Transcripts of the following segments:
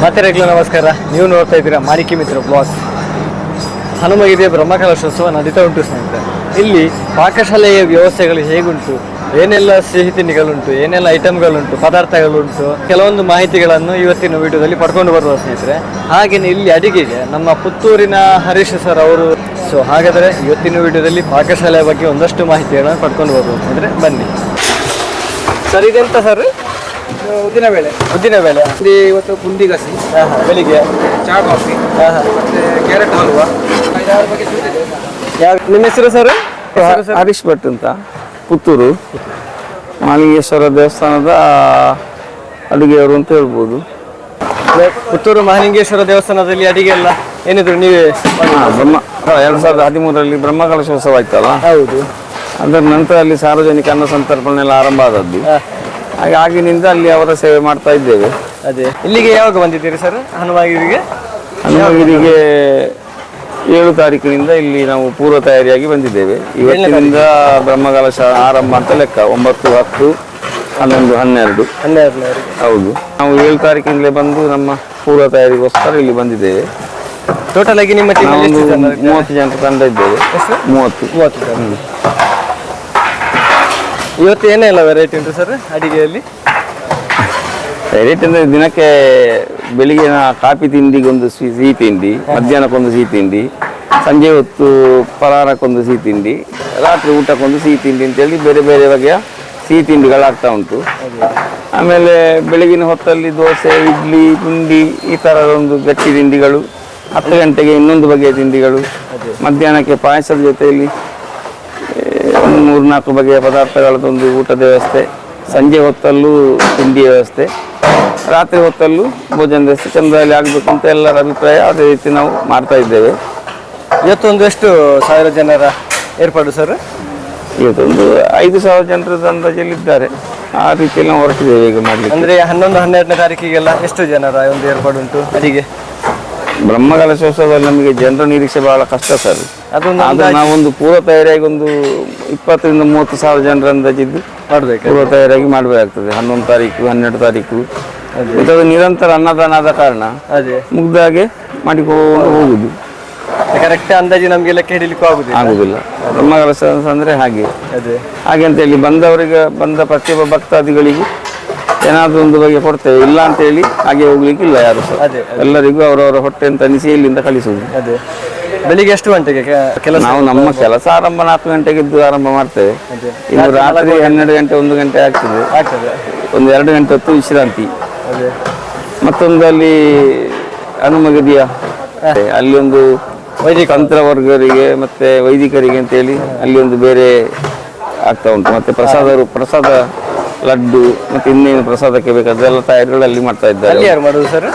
ಮತ್ತೆ ರೆಗ್ಯುಲರ್ ನಮಸ್ಕಾರ. ನೀವು ನೋಡ್ತಾ ಇದ್ದೀರಾ ಮಾಣಿಕ್ಯ ಮಿತ್ರ ಬ್ಲಾಗ್ಸ್. ಹನುಮಗಿರಿಯ ಬ್ರಹ್ಮಕಲಶೋತ್ಸವ ನಡೀತಾ ಉಂಟು ಸ್ನೇಹಿತರೆ. ಇಲ್ಲಿ ಪಾಕಶಾಲೆಯ ವ್ಯವಸ್ಥೆಗಳು ಹೇಗುಂಟು, ಏನೆಲ್ಲ ಸಿಹಿ ತಿಂಡಿಗಳುಂಟು, ಏನೆಲ್ಲ ಐಟಮ್ಗಳುಂಟು, ಪದಾರ್ಥಗಳುಂಟು, ಕೆಲವೊಂದು ಮಾಹಿತಿಗಳನ್ನು ಇವತ್ತಿನ ವಿಡಿಯೋದಲ್ಲಿ ಪಡ್ಕೊಂಡು ಬರುವ ಸ್ನೇಹಿತರೆ. ಹಾಗೆಯೇ ಇಲ್ಲಿ ಅಡಿಗೆಗೆ ನಮ್ಮ ಪುತ್ತೂರಿನ ಹರೀಶ್ ಸರ್ ಅವರು. ಸೊ ಹಾಗಾದರೆ ಇವತ್ತಿನ ವಿಡಿಯೋದಲ್ಲಿ ಪಾಕಶಾಲೆಯ ಬಗ್ಗೆ ಒಂದಷ್ಟು ಮಾಹಿತಿಗಳನ್ನು ಪಡ್ಕೊಂಡು ಬರುವ ಸ್ನೇಹಿತರೆ, ಬನ್ನಿ. ಸರ್ ಇದೆಂತ ಸರ್? ಉದ್ದಿನ ಬೇಳೆ ಇಲ್ಲಿ ಇವತ್ತು ಬುಂದಿ ಗಸಿ, ಬೆಳಿಗ್ಗೆ ಚಹಾ ಕಾಫಿ, ಮತ್ತೆ ಕ್ಯಾರೆಟ್ ಹಲ್ವಾ, 5-6 ಬಗೆ ಸ್ವೀಟ್ ಇದೆ. ನಿಮ್ಮ ಹೆಸರು ಸರ್? ಹರೀಶ್ ಭಟ್ ಅಂತ, ಪುತ್ತೂರು ಮಹಾಲಿಂಗೇಶ್ವರ ದೇವಸ್ಥಾನದ ಅಡುಗೆಯವರು ಅಂತ ಹೇಳ್ಬೋದು. ಪುತ್ತೂರು ಮಹಾಲಿಂಗೇಶ್ವರ ದೇವಸ್ಥಾನದಲ್ಲಿ ಅಡಿಗೆ ಎಲ್ಲ ಏನಿದ್ರು ನೀವೇ? 2013ರಲ್ಲಿ ಬ್ರಹ್ಮಕಲಶೋತ್ಸವ ಆಯ್ತಲ್ಲ, ಹೌದು. ಅದರ ನಂತರ ಅಲ್ಲಿ ಸಾರ್ವಜನಿಕ ಅನ್ನ ಸಂತರ್ಪಣೆ ಎಲ್ಲ ಆರಂಭ ಆದದ್ದು. ಹಾಗೆ ಆಗಿನಿಂದ ಅಲ್ಲಿ ಅವರ ಸೇವೆ ಮಾಡ್ತಾ ಇದ್ದೇವೆ. ಅದೇ ಇಲ್ಲಿಗೆ ಯಾವಾಗ ಬಂದಿದ್ದೀರಿ ಸರ್? ಹನುಮಗಿರಿಗೆ 7 ತಾರೀಕಿನಿಂದ ಇಲ್ಲಿ ನಾವು ಪೂರ್ವ ತಯಾರಿಯಾಗಿ ಬಂದಿದ್ದೇವೆ. ಇವತ್ತಿನಿಂದ ಬ್ರಹ್ಮಕಲಶ ಆರಂಭ ಅಂತ ಲೆಕ್ಕ. 9, 10, 11, 12. ಹೌದು, ನಾವು 7 ತಾರೀಕಿಂದಲೇ ಬಂದು ನಮ್ಮ ಪೂರ್ವ ತಯಾರಿಗೋಸ್ಕರ ಇಲ್ಲಿ ಬಂದಿದ್ದೇವೆ. ಟೋಟಲ್ ಆಗಿ ನಿಮ್ಮ ಟೀಮ್ 30 ಜನ ತಂಡ ಇದ್ದೇವೆ. 30 ಜನ. ಇವತ್ತು ಏನೆಲ್ಲ ವೆರೈಟಿ ಉಂಟು ಸರ್ ಅಡಿಗೆಯಲ್ಲಿ? ವೆರೈಟಿ ಅಂದರೆ ದಿನಕ್ಕೆ ಬೆಳಿಗ್ಗೆ ಕಾಫಿ ತಿಂಡಿಗೊಂದು ಸಿಹಿ ತಿಂಡಿ, ಮಧ್ಯಾಹ್ನಕ್ಕೊಂದು ಸಿಹಿ ತಿಂಡಿ, ಸಂಜೆ ಹೊತ್ತು ಫಲಹಾರಕ್ಕೊಂದು ಸಿಹಿ ತಿಂಡಿ, ರಾತ್ರಿ ಊಟಕ್ಕೊಂದು ಸಿಹಿ ತಿಂಡಿ ಅಂತೇಳಿ ಬೇರೆ ಬೇರೆ ಬಗೆಯ ಸಿಹಿ ತಿಂಡಿಗಳಾಗ್ತಾ ಉಂಟು. ಆಮೇಲೆ ಬೆಳಗಿನ ಹೊತ್ತಲ್ಲಿ ದೋಸೆ, ಇಡ್ಲಿ, ಪುಂಡಿ ಈ ಥರದೊಂದು ಗಟ್ಟಿ ತಿಂಡಿಗಳು. 10 ಗಂಟೆಗೆ ಇನ್ನೊಂದು ಬಗೆಯ ತಿಂಡಿಗಳು. ಮಧ್ಯಾಹ್ನಕ್ಕೆ ಪಾಯಸದ ಜೊತೆಯಲ್ಲಿ 3-4 ಬಗೆಯ ಪದಾರ್ಥಗಳದ್ದೊಂದು ಊಟದ ವ್ಯವಸ್ಥೆ. ಸಂಜೆ ಹೊತ್ತಲ್ಲೂ ತಿಂಡಿ ವ್ಯವಸ್ಥೆ, ರಾತ್ರಿ ಹೊತ್ತಲ್ಲೂ ಭೋಜನ ವ್ಯವಸ್ಥೆ ಚಂದ್ರದಲ್ಲಿ ಆಗಬೇಕು ಅಂತ ಎಲ್ಲರ ಅಭಿಪ್ರಾಯ. ಅದೇ ರೀತಿ ನಾವು ಮಾಡ್ತಾ ಇದ್ದೇವೆ. ಇವತ್ತೊಂದು ಎಷ್ಟು ಸಾವಿರ ಜನರ ಏರ್ಪಾಡು ಸರ್? ಇವತ್ತೊಂದು 5,000 ಜನರ ಅಂದಾಜಲ್ಲಿದ್ದಾರೆ. ಆ ರೀತಿಯಲ್ಲಿ ನಾವು ಹೊರಟಿದ್ದೇವೆ ಈಗ ಮಾಡಲಿಕ್ಕೆ. ಅಂದರೆ 11-12ನೇ ತಾರೀಕಿಗೆಲ್ಲ ಎಷ್ಟು ಜನರ ಒಂದು ಏರ್ಪಾಡು ಉಂಟು ಅಡಿಗೆ? ಬ್ರಹ್ಮಕಲಶೋತ್ಸವದಲ್ಲಿ ನಮಗೆ ಜನರ ನಿರೀಕ್ಷೆ ಬಹಳ ಕಷ್ಟ ಸರ್. ಅದು ನಾವೊಂದು ಪೂರ್ವ ತಯಾರಿಯಾಗಿ ಒಂದು 20,000-30 ಸಾವಿರ ಜನರ ಅಂದಾಜಿದ್ದು ಮಾಡಬೇಕು. ಪೂರ್ವ ತಯಾರಿಯಾಗಿ ಮಾಡಬೇಕಾಗ್ತದೆ. 11 ತಾರೀಕು, 12 ತಾರೀಕು ಇದು ನಿರಂತರ ಅನ್ನದಾನ ಆದ ಕಾರಣ ಮುಗ್ದಾಗೆ ಮಾಡಿಕೊಂಡು ಹೋಗುದು. ಕರೆಕ್ಟ್ ಅಂದಾಜು ನಮಗೆ ಲೆಕ್ಕ ಹಿಡಿಲಿಕ್ಕೂ ಆಗುದಿಲ್ಲ. ಬ್ರಹ್ಮಕಲಶ ಅಂದ್ರೆ ಹಾಗೆ ಅಂತೇಳಿ ಬಂದ ಪ್ರತಿಯೊಬ್ಬ ಭಕ್ತಾದಿಗಳಿಗೂ ಏನಾದ್ರೂ ಒಂದು ಬಗೆ ಕೊಡ್ತೇವೆ. ಇಲ್ಲ ಅಂತೇಳಿ ಹಾಗೆ ಹೋಗ್ಲಿಕ್ಕಿಲ್ಲ ಯಾರು ಸಹ. ಎಲ್ಲರಿಗೂ ಅವರವರ ಹೊಟ್ಟೆ ಅಂತ ಅನಿಸಿ ಇಲ್ಲಿಂದ ಕಳಿಸುವುದು. ಬೆಳಿಗ್ಗೆ ಎಷ್ಟು ಗಂಟೆಗೆ ಕೆಲಸ? ನಾವು ನಮ್ಮ ಕೆಲಸ ಆರಂಭ 4 ಗಂಟೆಗಿದ್ದು ಆರಂಭ ಮಾಡ್ತೇವೆ. ಇನ್ನು ರಾತ್ರಿ 12 ಗಂಟೆ 1 ಗಂಟೆ ಆಗ್ತದೆ. ಒಂದು 2 ಗಂಟೆ ಹೊತ್ತು ವಿಶ್ರಾಂತಿ. ಮತ್ತೊಂದು ಅಲ್ಲಿ ಹನುಮಗಿರಿಯ ಅಲ್ಲಿ ಒಂದು ತಂತ್ರವರ್ಗರಿಗೆ ಮತ್ತೆ ವೈದಿಕರಿಗೆ ಅಂತೇಳಿ ಅಲ್ಲಿ ಒಂದು ಬೇರೆ ಆಗ್ತಾ ಉಂಟು. ಮತ್ತೆ ಪ್ರಸಾದ ಲಡ್ಡು ಮತ್ತೆ ಇನ್ನೇನು ಪ್ರಸಾದಕ್ಕೆ ಬೇಕಾದೆಲ್ಲ ತಯಾರಿಗಳು ಅಲ್ಲಿ ಮಾಡ್ತಾ ಇದ್ದಾರೆ. ಯಾರು ಮಾಡುದು ಸರ್?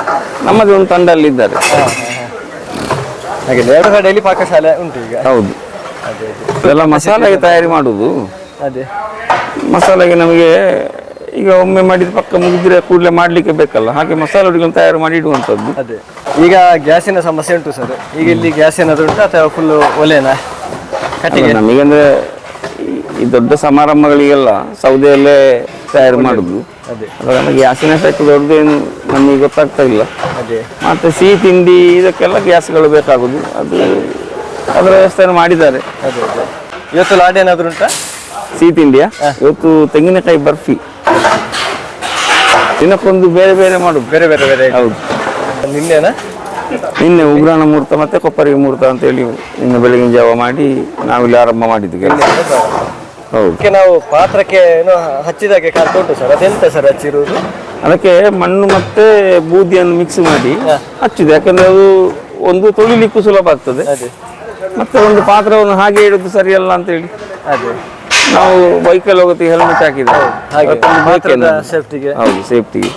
ನಮ್ಮದು ಒಂದು ತಂಡ ಅಲ್ಲಿ ಇದ್ದಾರೆ. ಹಾಗೆ 2 ಕಡೆಯಲ್ಲಿ ಪಾಕಶಾಲೆ ಉಂಟು ಈಗ. ಹೌದು, ಎಲ್ಲ ಮಸಾಲೆಗೆ ತಯಾರಿ ಮಾಡುದು. ಅದೇ ಮಸಾಲೆಗೆ ನಮಗೆ ಈಗ ಒಮ್ಮೆ ಮಾಡಿದ ಪಕ್ಕ ಮುಗಿದ್ರೆ ಕೂಡಲೇ ಮಾಡ್ಲಿಕ್ಕೆ ಬೇಕಲ್ಲ, ಹಾಗೆ ಮಸಾಲೆಗಳನ್ನು ತಯಾರು ಮಾಡಿ ಇಡುವಂಥದ್ದು. ಅದೇ ಈಗ ಗ್ಯಾಸಿನ ಸಮಸ್ಯೆ ಉಂಟು ಸರ್. ಈಗ ಇಲ್ಲಿ ಗ್ಯಾಸ್ ಏನಾದ್ರು ಉಂಟು ಅಥವಾ ಫುಲ್ ಒಲೆನಾ ಕಟ್ಟಿಗೆ? ನಮಗೆ ಅಂದ್ರೆ ಈ ದೊಡ್ಡ ಸಮಾರಂಭಗಳಿಗೆಲ್ಲ ಸೌದೆಯಲ್ಲೇ ತಯಾರು ಮಾಡುದು. ಅದರಿಂದ ಗ್ಯಾಸಿನ ಎಫೆಕ್ಟ್ ದೊಡ್ಡದೇನು ನಮಗೆ ಗೊತ್ತಾಗ್ತಾ ಇಲ್ಲ. ಮತ್ತೆ ಸಿಹಿ ತಿಂಡಿ ಇದಕ್ಕೆಲ್ಲ ಗ್ಯಾಸ್ಗಳು ಬೇಕಾಗುದು. ಅದರ ವ್ಯವಸ್ಥೆಯನ್ನು ಮಾಡಿದ್ದಾರೆ. ಇವತ್ತು ಲಾಡ್ ಏನಾದ್ರು ಉಂಟಾ? ಸಿಹಿ ತಿಂಡಿಯ ಇವತ್ತು ತೆಂಗಿನಕಾಯಿ ಬರ್ಫಿ. ದಿನಕ್ಕೊಂದು ಬೇರೆ ಬೇರೆ ಮಾಡುದು. ಬೇರೆ ಹೌದು. ನಿನ್ನೆ ಉಗ್ರಾಣ ಮುಹೂರ್ತ ಮತ್ತೆ ಕೊಪ್ಪರಿಗೆ ಮುಹೂರ್ತ ಅಂತ ಹೇಳಿ ನಿನ್ನೆ ಬೆಳಗಿನ ಜಾವ ಮಾಡಿ ನಾವಿಲ್ಲಿ ಆರಂಭ ಮಾಡಿದ್ವಿ ಕೆಲಸ. ಹೌದು, ನಾವು ಪಾತ್ರಕ್ಕೆ ಹಚ್ಚಿದಾಗೆ ಕಾಣ್ತಾ ಉಂಟು ಸರ್. ಅದೆಂತ ಸರ್ ಹಚ್ಚಿರುವುದು? ಅದಕ್ಕೆ ಮಣ್ಣು ಮತ್ತೆ ಬೂದಿಯನ್ನು ಮಿಕ್ಸ್ ಮಾಡಿ ಹಚ್ಚುದು. ಯಾಕಂದ್ರೆ ಅದು ಒಂದು ತೊಳಿಲಿಕ್ಕೂ ಸುಲಭ ಆಗ್ತದೆ. ಮತ್ತೆ ಒಂದು ಪಾತ್ರವನ್ನು ಹಾಗೆ ಇಡುದು ಸರಿಯಲ್ಲ ಅಂತ ಹೇಳಿ ನಾವು ಬೈಕಲ್ಲಿ ಹೋಗೋತ್ತಿಗೆ ಹೆಲ್ಮೆಟ್ ಹಾಕಿದ್ದೇವೆ. ಹೌದು, ಸೇಫ್ಟಿಗೆ.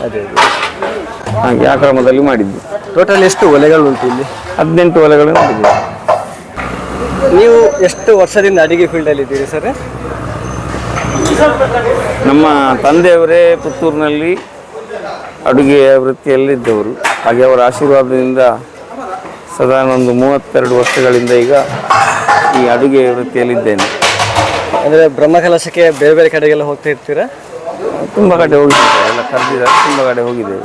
ಹಾಗೆ ಆ ಕ್ರಮದಲ್ಲಿ ಮಾಡಿದ್ದು. ಟೋಟಲ್ ಎಷ್ಟು ಒಲೆಗಳು ಉಂಟು ಇಲ್ಲಿ? 18 ಒಲೆಗಳು ಮಾಡಿದ್ದೀವಿ. ನೀವು ಎಷ್ಟು ವರ್ಷದಿಂದ ಅಡಿಗೆ ಫೀಲ್ಡಲ್ಲಿ ಇದ್ದೀರಿ ಸರ್? ನಮ್ಮ ತಂದೆಯವರೇ ಪುತ್ತೂರಿನಲ್ಲಿ ಅಡುಗೆಯ ವೃತ್ತಿಯಲ್ಲಿದ್ದವರು. ಹಾಗೆ ಅವರ ಆಶೀರ್ವಾದದಿಂದ ಸಾಧಾರಣ ಒಂದು 32 ವರ್ಷಗಳಿಂದ ಈಗ ಈ ಅಡುಗೆ ವೃತ್ತಿಯಲ್ಲಿದ್ದೇನೆ. ಅಂದರೆ ಬ್ರಹ್ಮಕಲಶಕ್ಕೆ ಬೇರೆ ಬೇರೆ ಕಡೆಗೆಲ್ಲ ಹೋಗ್ತಾ ಇರ್ತೀರಾ? ತುಂಬ ಕಡೆ ಹೋಗಿದ್ದೇವೆ, ಎಲ್ಲ ಕರೆದಿದ್ದಾರೆ, ತುಂಬ ಕಡೆ ಹೋಗಿದ್ದೇವೆ.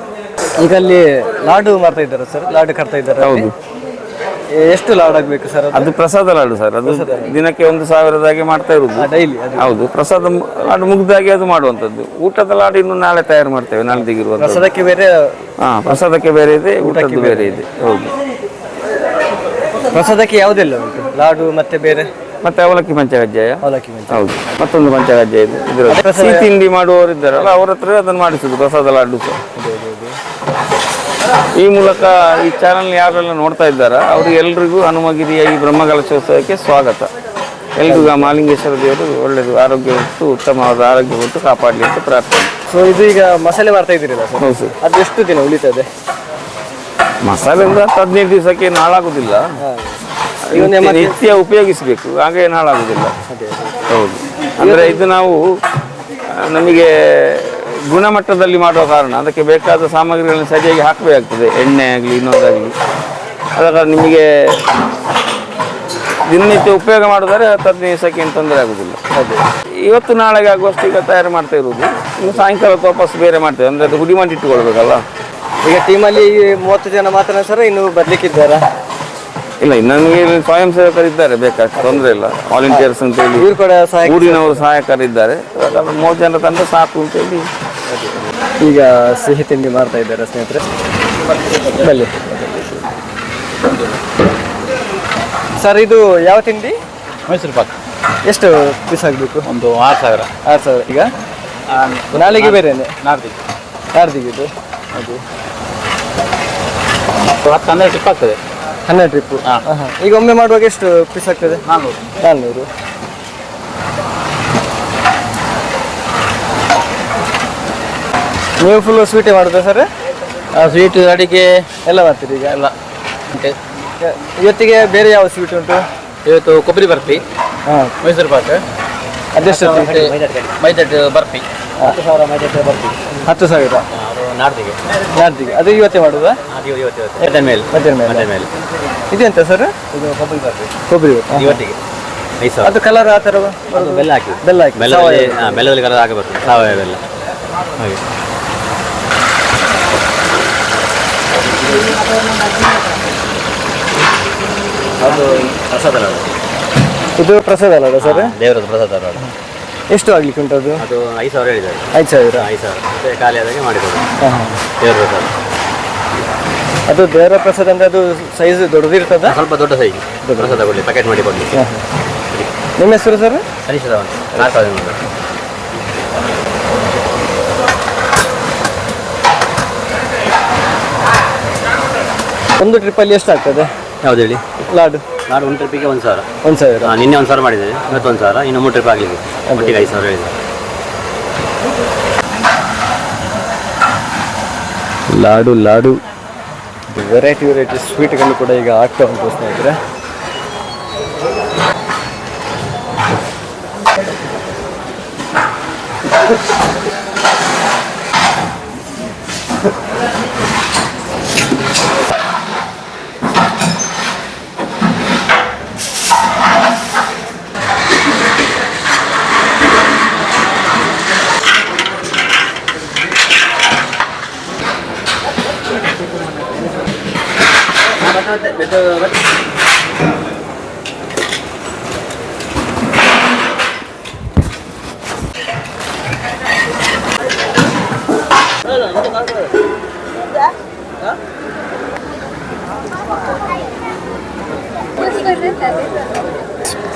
ಈಗ ಅಲ್ಲಿ ಲಾಡು ಮಾಡ್ತಾ ಇದ್ದಾರೆ ಸರ್, ಲಾಡು ಕಟ್ತಾ ಇದ್ದಾರೆ. ಹೌದು. ಎಷ್ಟು ಲಾಡು ಆಗ್ಬೇಕು ಸರ್? ಅದು ಪ್ರಸಾದ ಲಾಡು ಸರ್. ಅದು ದಿನಕ್ಕೆ 1,000 ಮಾಡ್ತಾ ಇರುದು ಡೈಲಿ? ಹೌದು. ಪ್ರಸಾದ ಲಾಡು ಮುಗ್ದಾಗಿ ಅದು ಮಾಡುವಂಥದ್ದು. ಊಟದ ಲಾಡು ಇನ್ನು ನಾಳೆ ತಯಾರು ಮಾಡ್ತೇವೆ, ನಾಳೆ ತೆಗಿರುವಂಥದ್ದು. ಪ್ರಸಾದಕ್ಕೆ ಬೇರೆ? ಪ್ರಸಾದಕ್ಕೆ ಬೇರೆ ಇದೆ, ಊಟದ್ದು ಬೇರೆ ಇದೆ. ಹೌದು. ಪ್ರಸಾದಕ್ಕೆ ಯಾವುದೆಲ್ಲ ಉಂಟು? ಲಾಡು ಮತ್ತೆ ಬೇರೆ? ಮತ್ತೆ ಅವಲಕ್ಕಿ ಪಂಚಕಜ್ಜಾಯ. ಅವಲಕ್ಕಿ ಹೌದು. ಮತ್ತೊಂದು ಪಂಚಕಜ್ಜಾಯ ಇದೆ. ಇದರಲ್ಲಿ ಸಿಹಿ ತಿಂಡಿ ಮಾಡುವವರು ಇದ್ದಾರಲ್ಲ, ಅವರ ಹತ್ರ ಅದನ್ನು ಮಾಡಿಸುದು ಪ್ರಸಾದ ಲಾಡು ಸಹ. ಈ ಮೂಲಕ ಈ ಚಾನಲ್ ಯಾರೆಲ್ಲ ನೋಡ್ತಾ ಇದ್ದಾರಾ ಅವ್ರಿಗೆ ಎಲ್ರಿಗೂ ಹನುಮಗಿರಿಯ ಈ ಬ್ರಹ್ಮಕಲಶೋತ್ಸವಕ್ಕೆ ಸ್ವಾಗತ. ಎಲ್ರಿಗೂ ಆ ಮಾಲಿಂಗೇಶ್ವರ ದೇವರು ಒಳ್ಳೆಯದು, ಆರೋಗ್ಯ ಕೊಟ್ಟು, ಉತ್ತಮವಾದ ಆರೋಗ್ಯ ಕೊಟ್ಟು ಕಾಪಾಡಲಿ ಅಂತ ಪ್ರಾರ್ಥನೆ. ಸೊ ಇದು ಈಗ ಮಸಾಲೆ ಮಾಡ್ತಾ ಇದ್ದೀರಲ್ಲ ಸರ್? ಹೌದು ಸರ್. ಅದು ಎಷ್ಟು ದಿನ ಉಳಿತದೆ? ಮಸಾಲೆ ಅಂದ್ರೆ 15 ದಿವಸಕ್ಕೆ ನಾಳಾಗುದಿಲ್ಲ. ನಿತ್ಯ ಉಪಯೋಗಿಸಬೇಕು, ಹಾಗೆ ನಾಳಾಗುದಿಲ್ಲ. ಹೌದು. ಅಂದ್ರೆ ಇದು ನಾವು ನಮಗೆ ಗುಣಮಟ್ಟದಲ್ಲಿ ಮಾಡುವ ಕಾರಣ ಅದಕ್ಕೆ ಬೇಕಾದ ಸಾಮಗ್ರಿಗಳನ್ನು ಸರಿಯಾಗಿ ಹಾಕಬೇಕಾಗ್ತದೆ. ಎಣ್ಣೆ ಆಗಲಿ ಇನ್ನೊಂದಾಗಲಿ. ಅದರ ಕಾರಣ ನಿಮಗೆ ದಿನನಿತ್ಯ ಉಪಯೋಗ ಮಾಡಿದರೆ 15 ದಿವಸಕ್ಕೆ ಏನು ತೊಂದರೆ ಆಗುದಿಲ್ಲ. ಇವತ್ತು ನಾಳೆಗೆ ಆಗುವಷ್ಟು ಈಗ ತಯಾರು ಮಾಡ್ತಾ ಇರುವುದು. ಇನ್ನು ಸಾಯಂಕಾಲ ವಾಪಸ್ ಬೇರೆ ಮಾಡ್ತೇವೆ. ಅಂದರೆ ಅದು ಹುಡಿ ಮಾಡಿ ಇಟ್ಟುಕೊಳ್ಬೇಕಲ್ಲ. ಈಗ ಟೀಮಲ್ಲಿ 30 ಜನ ಮಾತ್ರ ಸರ್, ಇನ್ನು ಬರ್ಲಿಕ್ಕಿದ್ದಾರಾ? ಇಲ್ಲ, ಇನ್ನು ಸ್ವಯಂ ಸೇವಕರಿದ್ದಾರೆ, ಬೇಕಾದ್ರೆ ತೊಂದರೆ ಇಲ್ಲ. ವಾಲಂಟಿಯರ್ಸ್ ಅಂತ ಹೇಳಿ ಇವ್ರು ಕೂಡ ಊರಿನವರು ಸಹಾಯಕರಿದ್ದಾರೆ. 30 ಜನ ತಂದ್ರೆ ಸಾಕು ಅಂತೇಳಿ ಈಗ ಸಿಹಿ ತಿಂಡಿ ಮಾಡ್ತಾ ಇದ್ದಾರೆ ಸ್ನೇಹಿತರೆ. ಬನ್ನಿ ಸರ್, ಇದು ಯಾವ ತಿಂಡಿ? ಮೈಸೂರು ಪಾಕ್. ಎಷ್ಟು ಪೀಸ್ ಆಗಬೇಕು? ಒಂದು 6,000. 6,000. ಈಗ ನಾಳೆಗೆ ಬೇರೆನೆ? ನಾಡ್ದಿಗೆ ಇದು. ಅದು 10-12 ಟ್ರಿಪ್ ಆಗ್ತದೆ. 12 ಟ್ರಿಪ್ಪು. ಈಗ ಒಮ್ಮೆ ಮಾಡುವಾಗ ಎಷ್ಟು ಪೀಸ್ ಆಗ್ತದೆ? 400. ನೀವು ಫುಲ್ಲು ಸ್ವೀಟೇ ಮಾಡೋದಾ ಸರ್? ಸ್ವೀಟ್, ಅಡಿಗೆ ಎಲ್ಲ ಮಾಡ್ತೀರಿ ಈಗ? ಎಲ್ಲ. ಇವತ್ತಿಗೆ ಬೇರೆ ಯಾವ ಸ್ವೀಟ್ ಉಂಟು? ಇವತ್ತು ಕೊಬ್ಬರಿ ಬರ್ಫಿ, ಮೈಸೂರು ಪಾಕ್, ಅದೆಷ್ಟು? ಮೈದಟ್ಟು ಬರ್ಫಿ. 10,000 ಮೈದಟ್ಟು ಬರ್ಫಿ. 10,000 ನಾಡ್ದಿಗೆ. ಅದು ಇವತ್ತೇ ಮಾಡೋದಾ? ಮಧ್ಯಾಹ್ನ ಮೇಲೆ. ಇದೆಂತ ಸರ್? ಇದು ಕೊಬ್ಬರಿ ಬರ್ಫಿ. ಕೊಬ್ಬರಿ ಇವತ್ತಿಗೆ 5,000. ಅದು ಕಲರ್ ಆ ಥರ ಬೆಲ್ಲ ಹಾಕಿ. ಬೆಲ್ಲದಲ್ಲಿ ಕಲರ್ ಆಗಿ ಬರ್ತದೆ, ಸಾವಯವ ಬೆಲ್ಲ. ಹಾಗೆ ಅದು ಪ್ರಸಾದ ಲಾಡು. ಇದು ಪ್ರಸಾದ ಅಲ್ಲ ಸರ್? ದೇವರದ್ದು ಪ್ರಸಾದ ಲಾಡು. ಎಷ್ಟು ಆಗ್ಲಿಕ್ಕೆ ಉಂಟು ಅದು? ಅದು 5,000 ಹೇಳಿದ್ದಾರೆ. 5,000. 5,000 ಮತ್ತೆ ಖಾಲಿ ಆದಾಗೆ ಮಾಡಿಕೊಡು. ದೇವರ ಪ್ರಸಾದ. ಅದು ದೇವರ ಪ್ರಸಾದ ಅಂದರೆ ಅದು ಸೈಜ್ ದೊಡ್ಡದಿರ್ತದ? ಸ್ವಲ್ಪ ದೊಡ್ಡ ಸೈಜ್ ಪ್ರಸಾದ ಕೊಡಲಿ, ಪ್ಯಾಕೆಟ್ ಮಾಡಿ ಕೊಡಲಿ. ನಿಮ್ಮ ಹೆಸರು ಸರ್? ಹರೀಶ್ ರಾವ್ ಅಂತ. 4,000. ಒಂದು ಟ್ರಿಪ್ಪಲ್ಲಿ ಎಷ್ಟು ಆಗ್ತದೆ? ಯಾವ್ದು ಹೇಳಿ? ಲಾಡು ಒಂದು ಟ್ರಿಪ್ಪಿಗೆ 1,000. 1,000. ನಿನ್ನೆ 1,000 ಮಾಡಿದ್ದೇನೆ, ಇವತ್ತು 1,000, ಇನ್ನು 3 ಟ್ರಿಪ್ ಆಗಲಿಕ್ಕೆ ಒಟ್ಟಿಗೆ 5,000 ಹೇಳಿದೆ. ಲಾಡು ವೆರೈಟಿ ಸ್ವೀಟ್ಗಳು ಕೂಡ ಈಗ ಆಗ್ತಾ ಉಂಟು ಸ್ನೇಹಿತರೆ.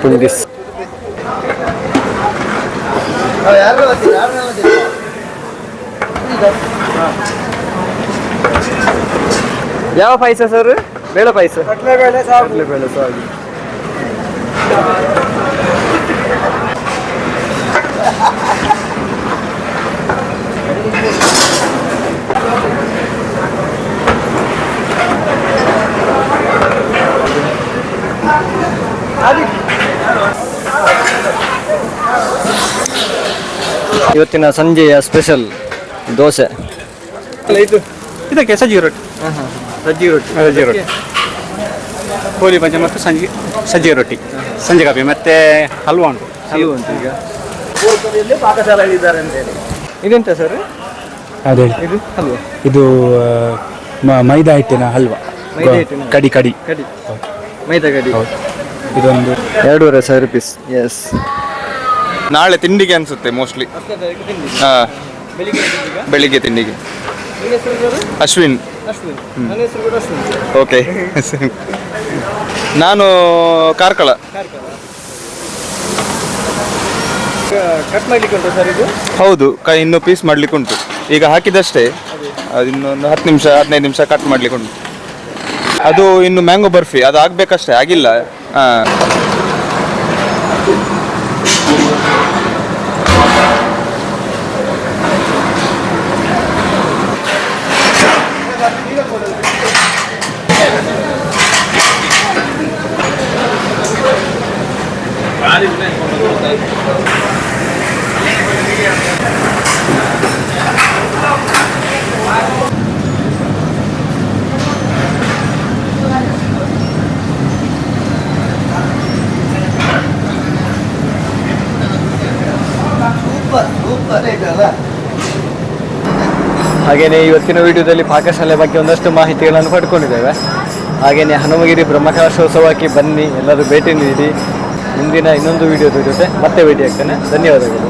ಪುಂಡಿಸ್ ಯಾವ ಪಾಯಸ ಸರ್? ಬೇಳೆ ಪಾಯಸ. ಕಡಲೆಬೇಳೆ ಸಾಗಿ. ಇವತ್ತಿನ ಸಂಜೆಯ ಸ್ಪೆಷಲ್ ದೋಸೆ. ಇದಕ್ಕೆ ಸಜ್ಜಿಗೆ ರೊಟ್ಟಿ. ಸಜ್ಜಿಗೆ ರೊಟ್ಟಿ, ಕೋಳಿ ಪಂಚ ಮತ್ತು ಸಜ್ಜಿಗೆ ರೊಟ್ಟಿ, ಸಂಜೆ ಕಾಫಿ ಮತ್ತೆ ಹಲ್ವಾ ಉಂಟು. ಈಗ ಪಾಕಶಾಲೆಯಲ್ಲಿ ಇದ್ದಾರೆ ಅಂತ ಹೇಳಿ. ಇದೆಂತ ಸರ್? ಅದೇ ಇದು ಹಲ್ವಾ? ಇದು ಮೈದಾ ಹಿಟ್ಟಿನ ಹಲ್ವಾ, ಮೈದಾ ಹಿಟ್ಟಿನ ಕಡಿ ಕಡಿ. ಕಡಿ, ಮೈದಾ ಕಡಿ. ಇದೊಂದು 2,500 ರೂಪೀಸ್. ಎಸ್. ನಾಳೆ ತಿಂಡಿಗೆ ಅನ್ಸುತ್ತೆ ಮೋಸ್ಟ್ಲಿ. ಹಾಂ, ಬೆಳಿಗ್ಗೆ ತಿಂಡಿಗೆ. ಅಶ್ವಿನ್. ಓಕೆ. ನಾನು ಕಾರ್ಕಳ. ಕಟ್ ಮಾಡ್ಲಿಕ್ಕೆ ಉಂಟು ಸರ್ ಇದು? ಹೌದು, ಇನ್ನೂ ಪೀಸ್ ಮಾಡ್ಲಿಕ್ಕೆ ಉಂಟು. ಈಗ ಹಾಕಿದಷ್ಟೇ, ಅದು ಇನ್ನೊಂದು 10 ನಿಮಿಷ 15 ನಿಮಿಷ ಕಟ್ ಮಾಡ್ಲಿಕ್ಕೆ ಉಂಟು. ಅದು ಇನ್ನು ಮ್ಯಾಂಗೋ ಬರ್ಫಿ ಅದು ಆಗ್ಬೇಕಷ್ಟೇ, ಆಗಿಲ್ಲ. ಹಾಂ, ಹಾಗೆಯೇ ಇವತ್ತಿನ ವಿಡಿಯೋದಲ್ಲಿ ಪಾಕಶಾಲೆ ಬಗ್ಗೆ ಒಂದಷ್ಟು ಮಾಹಿತಿಗಳನ್ನು ಪಡ್ಕೊಂಡಿದ್ದೇವೆ. ಹಾಗೆಯೇ ಹನುಮಗಿರಿ ಬ್ರಹ್ಮಕಲಶೋತ್ಸವಕ್ಕೆ ಬನ್ನಿ, ಎಲ್ಲರೂ ಭೇಟಿ ನೀಡಿ. ಮುಂದಿನ ಇನ್ನೊಂದು ವಿಡಿಯೋದ ಜೊತೆ ಮತ್ತೆ ಭೇಟಿ ಆಗ್ತೇನೆ. ಧನ್ಯವಾದಗಳು.